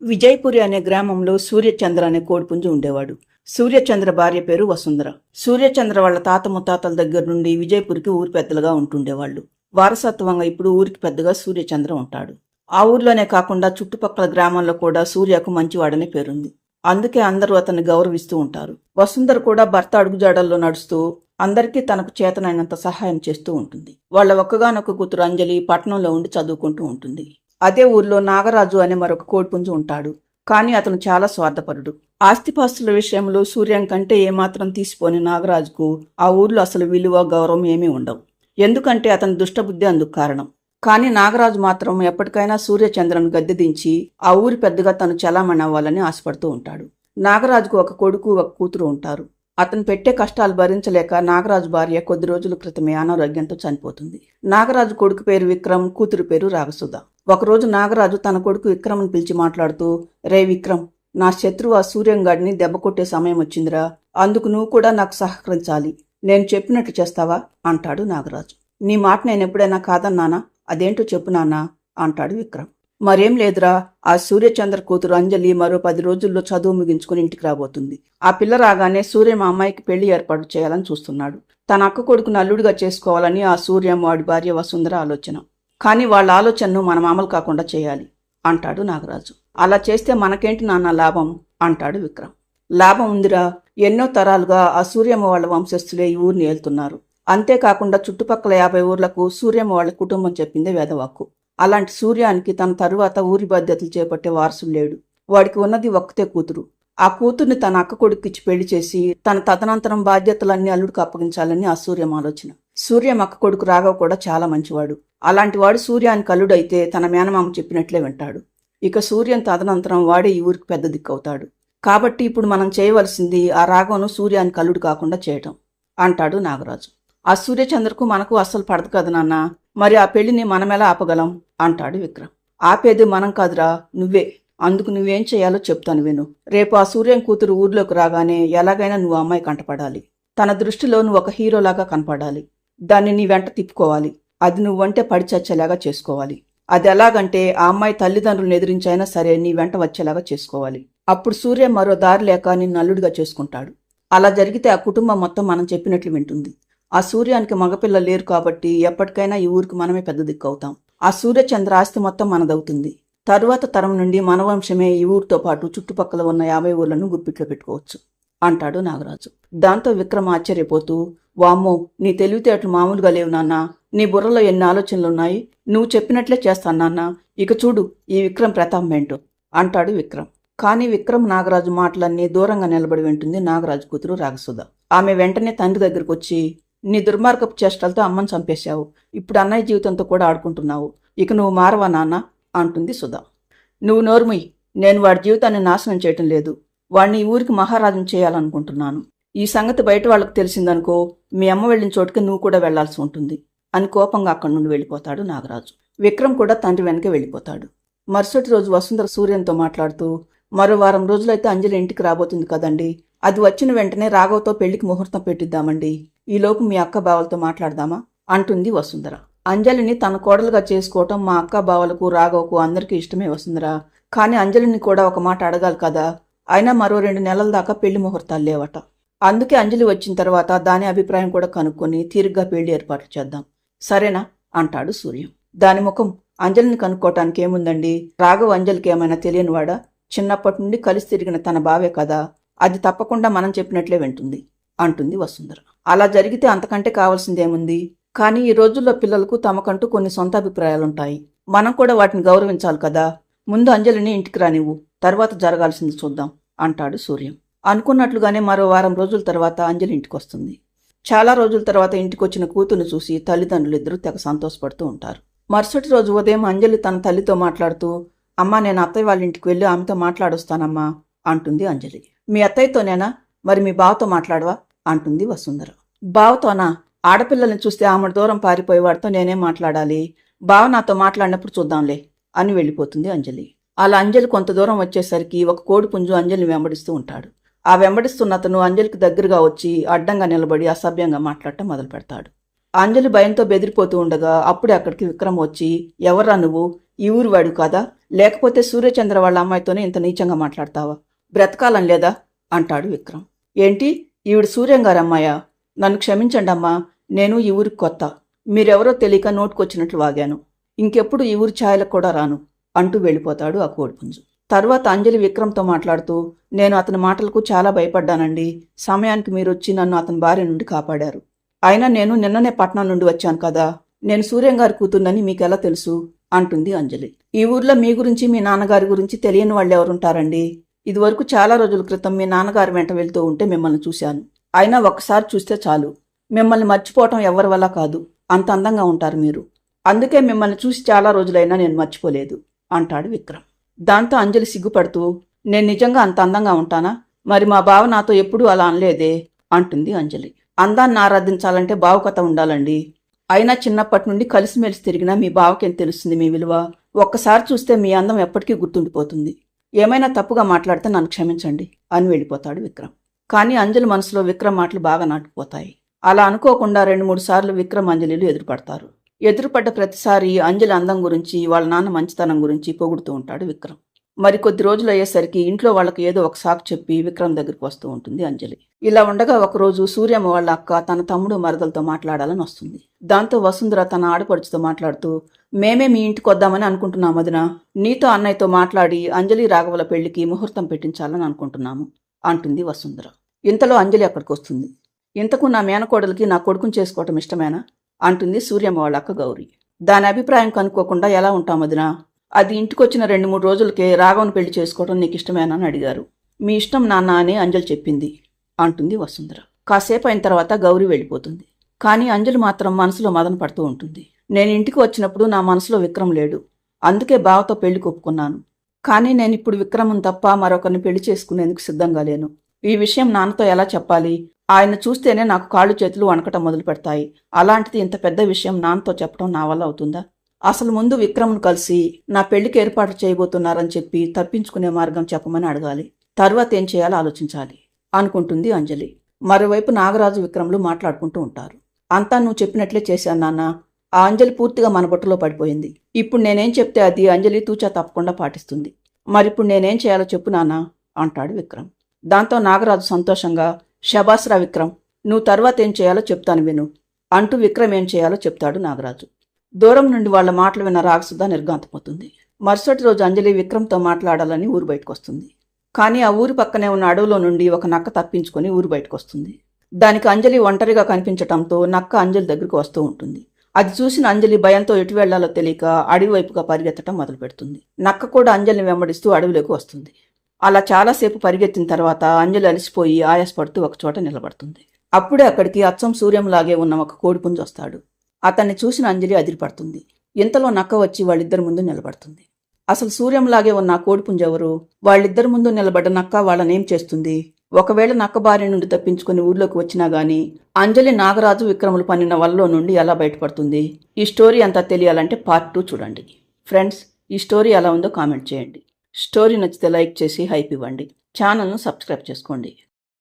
విజయపురి అనే గ్రామంలో సూర్యచంద్ర అనే కోడిపుంజు ఉండేవాడు. సూర్యచంద్ర భార్య పేరు వసుంధర. సూర్యచంద్ర వాళ్ళ తాత ముత్తాతల దగ్గర నుండి విజయపురికి ఊరి పెద్దలుగా ఉంటుండేవాళ్లు. వారసత్వంగా ఇప్పుడు ఊరికి పెద్దగా సూర్యచంద్ర ఉంటాడు. ఆ ఊర్లోనే కాకుండా చుట్టుపక్కల గ్రామాల్లో కూడా సూర్యకు మంచివాడనే పేరుంది. అందుకే అందరూ అతన్ని గౌరవిస్తూ ఉంటారు. వసుంధర కూడా భర్త అడుగుజాడల్లో నడుస్తూ అందరికీ తనకు చేతనైనంత సహాయం చేస్తూ ఉంటుంది. వాళ్ళ ఒక్కగానొక్క కూతురు అంజలి పట్టణంలో ఉండి చదువుకుంటూ ఉంటుంది. అదే ఊర్లో నాగరాజు అనే మరొక కోడిపుంజు ఉంటాడు. కానీ అతను చాలా స్వార్థపరుడు. ఆస్తిపాస్తుల విషయంలో సూర్యం కంటే ఏమాత్రం తీసిపోని నాగరాజుకు ఆ ఊర్లో అసలు విలువ గౌరవం ఏమీ ఉండవు. ఎందుకంటే అతని దుష్టబుద్ధి అందుకు కారణం. కానీ నాగరాజు మాత్రం ఎప్పటికైనా సూర్యచంద్రను గద్దెదించి ఆ ఊరి పెద్దగా తను చలామణి అవ్వాలని ఆశపడుతూ ఉంటాడు. నాగరాజుకు ఒక కొడుకు ఒక కూతురు ఉంటారు. అతను పెట్టే కష్టాలు భరించలేక నాగరాజు భార్య కొద్ది రోజుల క్రితమే అనారోగ్యంతో చనిపోతుంది. నాగరాజు కొడుకు పేరు విక్రమ్, కూతురు పేరు రాగసుధ. ఒకరోజు నాగరాజు తన కొడుకు విక్రమ్ని పిలిచి మాట్లాడుతూ, రే విక్రమ్, నా శత్రువు ఆ సూర్యంగాడిని దెబ్బ కొట్టే సమయం వచ్చిందిరా. అందుకు నువ్వు కూడా నాకు సహకరించాలి. నేను చెప్పినట్లు చేస్తావా అంటాడు నాగరాజు. నీ మాట నేను ఎప్పుడైనా కాదన్నానా? అదేంటో చెప్పు నాన్నా అంటాడు విక్రమ్. మరేం లేదురా, ఆ సూర్యచంద్ర కూతురు అంజలి మరో 10 రోజుల్లో చదువు ముగించుకుని ఇంటికి రాబోతుంది. ఆ పిల్ల రాగానే సూర్య మా అమ్మాయికి పెళ్లి ఏర్పాటు చేయాలని చూస్తున్నాడు. తన అక్క కొడుకును అల్లుడిగా చేసుకోవాలని ఆ సూర్యం వాడి భార్య వసుంధర ఆలోచన. కానీ వాళ్ళ ఆలోచనను మనం అమలు కాకుండా చేయాలి అంటాడు నాగరాజు. అలా చేస్తే మనకేంటి నాన్న లాభం అంటాడు విక్రమ్. లాభం ఉందిరా, ఎన్నో తరాలుగా ఆ సూర్యమ్మ వాళ్ళ వంశస్థులే ఈ ఊరిని ఏలుతున్నారు. అంతేకాకుండా చుట్టుపక్కల 50 ఊర్లకు సూర్యమ్మ వాళ్ళ కుటుంబం చెప్పిందే వేదవాక్కు. అలాంటి సూర్యానికి తన తరువాత ఊరి బాధ్యతలు చేపట్టే వారసుడు లేడు. వాడికి ఉన్నది ఒక్కతే కూతురు. ఆ కూతుర్ని తన అక్క కొడుకుకిచ్చి పెళ్లి చేసి తన తదనంతరం బాధ్యతలన్నీ అల్లుడికి అప్పగించాలని ఆ సూర్యం ఆలోచన. సూర్యం అక్క కొడుకు రాఘవ్ కూడా చాలా మంచివాడు. అలాంటి వాడు సూర్యానికి అల్లుడైతే తన మేనమామ చెప్పినట్లే వింటాడు. ఇక సూర్యం తదనంతరం వాడే ఈ ఊరికి పెద్ద దిక్కవుతాడు. కాబట్టి ఇప్పుడు మనం చేయవలసింది ఆ రాఘవను సూర్యానికి అల్లుడు కాకుండా చేయటం అంటాడు నాగరాజు. ఆ సూర్యచంద్రకు మనకు అస్సలు పడదు కదా నాన్న, మరి ఆ పెళ్లిని మనమెలా ఆపగలం అంటాడు విక్రమ్. ఆపేది మనం కాదురా, నువ్వే. అందుకు నువ్వేం చేయాలో చెప్తాను విను. రేపు ఆ సూర్యం కూతురు ఊర్లోకి రాగానే ఎలాగైనా నువ్వు అమ్మాయి కంటపడాలి. తన దృష్టిలో నువ్వు ఒక హీరోలాగా కనపడాలి. దాన్ని నీ వెంట తిప్పుకోవాలి. అది నువ్వంటే పడి చచ్చేలాగా చేసుకోవాలి. అది ఎలాగంటే ఆ అమ్మాయి తల్లిదండ్రులను ఎదిరించైనా సరే నీ వెంట వచ్చేలాగా చేసుకోవాలి. అప్పుడు సూర్యం మరో దారి లేక నిన్ను అల్లుడిగా చేసుకుంటాడు. అలా జరిగితే ఆ కుటుంబం మొత్తం మనం చెప్పినట్లు వింటుంది. ఆ సూర్యానికి మగపిల్ల లేరు కాబట్టి ఎప్పటికైనా ఈ ఊరికి మనమే పెద్ద దిక్కు అవుతాం. ఆ సూర్యచంద్ర ఆస్తి మొత్తం మనదవుతుంది. తరువాత తరం నుండి మన వంశమే ఈ ఊరితో పాటు చుట్టుపక్కల ఉన్న 50 ఊర్లను గుప్పిట్లో పెట్టుకోవచ్చు అంటాడు నాగరాజు. దాంతో విక్రమ్ ఆశ్చర్యపోతూ, వామ్మో, నీ తెలివితేటలు మామూలుగా లేవు నాన్నా. నీ బుర్రలో ఎన్ని ఆలోచనలున్నాయి. నువ్వు చెప్పినట్లే చేస్తాను నాన్నా. ఇక చూడు ఈ విక్రమ్ ప్రతాపం ఏంటో అంటాడు విక్రమ్. కానీ విక్రమ్ నాగరాజు మాటలన్నీ దూరంగా నిలబడి వింటుంది నాగరాజు కూతురు రాగసుధ. ఆమె వెంటనే తండ్రి దగ్గరకు వచ్చి, నీ దుర్మార్గపు చేష్టలతో అమ్మని చంపేశావు. ఇప్పుడు అన్నయ్య జీవితంతో కూడా ఆడుకుంటున్నావు. ఇక నువ్వు మారవా నాన్న అంటుంది సుధా. నువ్వు నోరుముయ్. నేను వాడి జీవితాన్ని నాశనం చేయటం లేదు. వాడిని ఈ ఊరికి మహారాజును చేయాలనుకుంటున్నాను. ఈ సంగతి బయట వాళ్ళకు తెలిసిందనుకో, మీ అమ్మ వెళ్ళిన చోటుకి నువ్వు కూడా వెళ్లాల్సి ఉంటుంది అని కోపంగా అక్కడి నుండి వెళ్ళిపోతాడు నాగరాజు. విక్రమ్ కూడా తండ్రి వెనక వెళ్ళిపోతాడు. మరుసటి రోజు వసుంధర సూర్యంతో మాట్లాడుతూ, మరో వారం రోజులైతే అంజలి ఇంటికి రాబోతుంది కదండి. అది వచ్చిన వెంటనే రాఘవ్తో పెళ్లికి ముహూర్తం పెట్టిద్దామండి. ఈలోపు మీ అక్క బావలతో మాట్లాడదామా అంటుంది వసుంధర. అంజలిని తన కోడలుగా చేసుకోవటం మా అక్క బావలకు రాఘవ్కు అందరికీ ఇష్టమే వసుంధర. కానీ అంజలిని కూడా ఒక మాట అడగాలి కదా. అయినా మరో 2 నెలల దాకా పెళ్లి ముహూర్తాలు లేవట. అందుకే అంజలి వచ్చిన తర్వాత దాని అభిప్రాయం కూడా కనుక్కొని తీరిగ్గా పెళ్లి ఏర్పాట్లు చేద్దాం. సరేనా అంటాడు సూర్యం. దాని ముఖం, అంజలిని కనుక్కోవటానికి ఏముందండి. రాఘవ్ అంజలికి ఏమైనా తెలియనివాడా? చిన్నప్పటి నుండి కలిసి తిరిగిన తన బావే కదా. అది తప్పకుండా మనం చెప్పినట్లే వింటుంది అంటుంది వసుంధర. అలా జరిగితే అంతకంటే కావాల్సిందేముంది. కానీ ఈ రోజుల్లో పిల్లలకు తమకంటూ కొన్ని సొంత అభిప్రాయాలుంటాయి. మనం కూడా వాటిని గౌరవించాలి కదా. ముందు అంజలిని ఇంటికి రానివ్వు, తర్వాత జరగాల్సింది చూద్దాం అంటాడు సూర్యం. అనుకున్నట్లుగానే మరో వారం రోజుల తర్వాత అంజలి ఇంటికొస్తుంది. చాలా రోజుల తర్వాత ఇంటికొచ్చిన కూతుర్ని చూసి తల్లిదండ్రులిద్దరూ తెగ సంతోషపడుతూ ఉంటారు. మరుసటి రోజు ఉదయం అంజలి తన తల్లితో మాట్లాడుతూ, అమ్మా, నేను అత్తయ్య వాళ్ళ ఇంటికి వెళ్ళి ఆమెతో మాట్లాడొస్తానమ్మా అంటుంది అంజలి. మీ అత్తయ్యతోనేనా? మరి మీ బావతో మాట్లాడవా అంటుంది వసుంధర. బావతోనా? ఆడపిల్లల్ని చూస్తే ఆమె దూరం పారిపోయేవాడితో నేనేం మాట్లాడాలి. బావ నాతో మాట్లాడినప్పుడు చూద్దాంలే అని వెళ్ళిపోతుంది అంజలి. అలా అంజలి కొంత దూరం వచ్చేసరికి ఒక కోడిపుంజు అంజలిని వెంబడిస్తూ ఉంటాడు. ఆ వెంబడిస్తున్న అతను అంజలికి దగ్గరగా వచ్చి అడ్డంగా నిలబడి అసభ్యంగా మాట్లాడటం మొదలు పెడతాడు. అంజలి భయంతో బెదిరిపోతూ ఉండగా అప్పుడే అక్కడికి విక్రమ్ వచ్చి, ఎవర్రా నువ్వు? ఈ ఊరు వాడు కాదా? లేకపోతే సూర్యచంద్ర వాళ్ళ అమ్మాయితోనే ఇంత నీచంగా మాట్లాడతావా? బ్రతకాలని లేదా అంటాడు విక్రమ్. ఏంటి, ఈవిడ సూర్యం గారి అమ్మాయా? నన్ను క్షమించండి అమ్మా, నేను ఈ ఊరికి కొత్త. మీరెవరో తెలియక నోటుకొచ్చినట్లు వాగాను. ఇంకెప్పుడు ఈ ఊరి ఛాయలకు కూడా రాను అంటూ వెళ్ళిపోతాడు ఆ కోడిపుంజు. తర్వాత అంజలి విక్రమ్తో మాట్లాడుతూ, నేను అతని మాటలకు చాలా భయపడ్డానండి. సమయానికి మీరొచ్చి నన్ను అతని భార్య నుండి కాపాడారు. అయినా నేను నిన్ననే పట్నం నుండి వచ్చాను కదా, నేను సూర్యం గారి కూతుర్నని మీకెలా తెలుసు అంటుంది అంజలి. ఈ ఊర్లో మీ గురించి మీ నాన్నగారి గురించి తెలియని వాళ్ళు ఎవరుంటారండి? ఇదివరకు చాలా రోజుల క్రితం మీ నాన్నగారి వెంట వెళ్తూ ఉంటే మిమ్మల్ని చూశాను. అయినా ఒక్కసారి చూస్తే చాలు, మిమ్మల్ని మర్చిపోవటం ఎవరి వల్ల కాదు. అంత అందంగా ఉంటారు మీరు. అందుకే మిమ్మల్ని చూసి చాలా రోజులైనా నేను మర్చిపోలేదు అంటాడు విక్రమ్. దాంతో అంజలి సిగ్గుపడుతూ, నేను నిజంగా అంత అందంగా ఉంటానా? మరి మా బావ నాతో ఎప్పుడూ అలా అనలేదే అంటుంది అంజలి. అందాన్ని ఆరాధించాలంటే బావ కథ ఉండాలండి. అయినా చిన్నప్పటి నుండి కలిసిమెలిసి తిరిగినా మీ బావకేం తెలుస్తుంది మీ విలువ? ఒక్కసారి చూస్తే మీ అందం ఎప్పటికీ గుర్తుండిపోతుంది. ఏమైనా తప్పుగా మాట్లాడితే నన్ను క్షమించండి అని వెళ్ళిపోతాడు విక్రమ్. కానీ అంజలి మనసులో విక్రమ్ మాటలు బాగా నాటుకుపోతాయి. అలా అనుకోకుండా 2-3 సార్లు విక్రమ్ అంజలిలు ఎదురుపడతారు. ఎదురుపడ్డ ప్రతిసారి అంజలి అందం గురించి, వాళ్ళ నాన్న మంచితనం గురించి పొగుడుతూ ఉంటాడు విక్రమ్. మరి కొద్ది రోజులు అయ్యేసరికి ఇంట్లో వాళ్ళకి ఏదో ఒక సాకు చెప్పి విక్రమ్ దగ్గరికి వస్తూ ఉంటుంది అంజలి. ఇలా ఉండగా ఒకరోజు సూర్యమ్మ వాళ్ళ అక్క తన తమ్ముడు మరదలతో మాట్లాడాలని వస్తుంది. దాంతో వసుంధర తన ఆడపడుచుతో మాట్లాడుతూ, మేమే మీ ఇంటికి వద్దామని అనుకుంటున్నాం వదినా. నీతో అన్నయ్యతో మాట్లాడి అంజలి రాఘవల పెళ్లికి ముహూర్తం పెట్టించాలని అనుకుంటున్నాము అంటుంది వసుంధర. ఇంతలో అంజలి అక్కడికి వస్తుంది. ఇంతకు నా మేనకోడలికి నా కొడుకుని చేసుకోవటం ఇష్టమేనా అంటుంది సూర్యమ్మ వాళ్ళ అక్క గౌరీ. దాని అభిప్రాయం కనుక్కోకుండా ఎలా ఉంటాం వదినా? అది ఇంటికొచ్చిన 2-3 రోజులకే రాఘవన్ పెళ్లి చేసుకోవడం నీకు ఇష్టమేనా అని అడిగారు. మీ ఇష్టం నాన్న అని అంజలి చెప్పింది అంటుంది వసుంధర. కాసేపు అయిన తర్వాత గౌరీ వెళ్ళిపోతుంది. కానీ అంజలి మాత్రం మనసులో మదన పడుతూ ఉంటుంది. నేను ఇంటికి వచ్చినప్పుడు నా మనసులో విక్రమ్ లేడు. అందుకే బావతో పెళ్లి ఒప్పుకున్నాను. కానీ నేను ఇప్పుడు విక్రమం తప్ప మరొకరిని పెళ్లి చేసుకునేందుకు సిద్ధంగా లేను. ఈ విషయం నాన్నతో ఎలా చెప్పాలి? ఆయన చూస్తేనే నాకు కాళ్ళు చేతులు వణకటం మొదలు పెడతాయి. అలాంటిది ఇంత పెద్ద విషయం నాన్నతో చెప్పడం నా వల్ల అవుతుందా? అసలు ముందు విక్రమ్ను కలిసి నా పెళ్లికి ఏర్పాటు చేయబోతున్నారని చెప్పి తప్పించుకునే మార్గం చెప్పమని అడగాలి. తర్వాత ఏం చేయాలో ఆలోచించాలి అనుకుంటుంది అంజలి. మరోవైపు నాగరాజు విక్రమ్లు మాట్లాడుకుంటూ ఉంటారు. అంతా నువ్వు చెప్పినట్లే చేశాను నాన్న. ఆ అంజలి పూర్తిగా మన బుట్టలో పడిపోయింది. ఇప్పుడు నేనేం చెప్తే అది అంజలి తూచా తప్పకుండా పాటిస్తుంది. మరిప్పుడు నేనేం చేయాలో చెప్పు నాన్న అంటాడు విక్రమ్. దాంతో నాగరాజు సంతోషంగా, శబాస్రా విక్రమ్, నువ్వు తర్వాత ఏం చేయాలో చెప్తాను విను అంటూ విక్రమ్ ఏం చేయాలో చెప్తాడు నాగరాజు. దూరం నుండి వాళ్ల మాటలు విన్న రాగసుధ నిర్ఘాంతపోతుంది. మరుసటి రోజు అంజలి విక్రమ్తో మాట్లాడాలని ఊరు బయటకు వస్తుంది. కానీ ఆ ఊరి పక్కనే ఉన్న అడవిలో నుండి ఒక నక్క తప్పించుకొని ఊరు బయటకు వస్తుంది. దానికి అంజలి ఒంటరిగా కనిపించటంతో నక్క అంజలి దగ్గరకు వస్తూ ఉంటుంది. అది చూసిన అంజలి భయంతో ఎటు వెళ్లాలో తెలియక అడవి వైపుగా పరిగెత్తడం మొదలు పెడుతుంది. నక్క కూడా అంజలిని వెంబడిస్తూ అడవిలోకి వస్తుంది. అలా చాలాసేపు పరిగెత్తిన తర్వాత అంజలి అలసిపోయి ఆయాసపడుతూ ఒకచోట నిలబడుతుంది. అప్పుడే అక్కడికి అచ్చం సూర్యంలాగే ఉన్న ఒక కోడిపుంజు వస్తాడు. అతన్ని చూసిన అంజలి అదిరిపడుతుంది. ఇంతలో నక్క వచ్చి వాళ్ళిద్దరి ముందు నిలబడుతుంది. అసలు సూర్యంలాగే ఉన్న కోడిపుంజు ఎవరు? వాళ్ళిద్దరి ముందు నిలబడ్డ నక్క వాళ్ళనేం చేస్తుంది? ఒకవేళ నక్క బారి నుండి తప్పించుకుని ఊర్లోకి వచ్చినా గానీ అంజలి నాగరాజు విక్రములు పన్నిన వలలో నుండి ఎలా బయటపడుతుంది? ఈ స్టోరీ అంతా తెలియాలంటే పార్ట్ 2 చూడండి. ఫ్రెండ్స్, ఈ స్టోరీ ఎలా ఉందో కామెంట్ చేయండి. స్టోరీ నచ్చితే లైక్ చేసి హైప్ ఇవ్వండి. ఛానల్ను సబ్స్క్రైబ్ చేసుకోండి.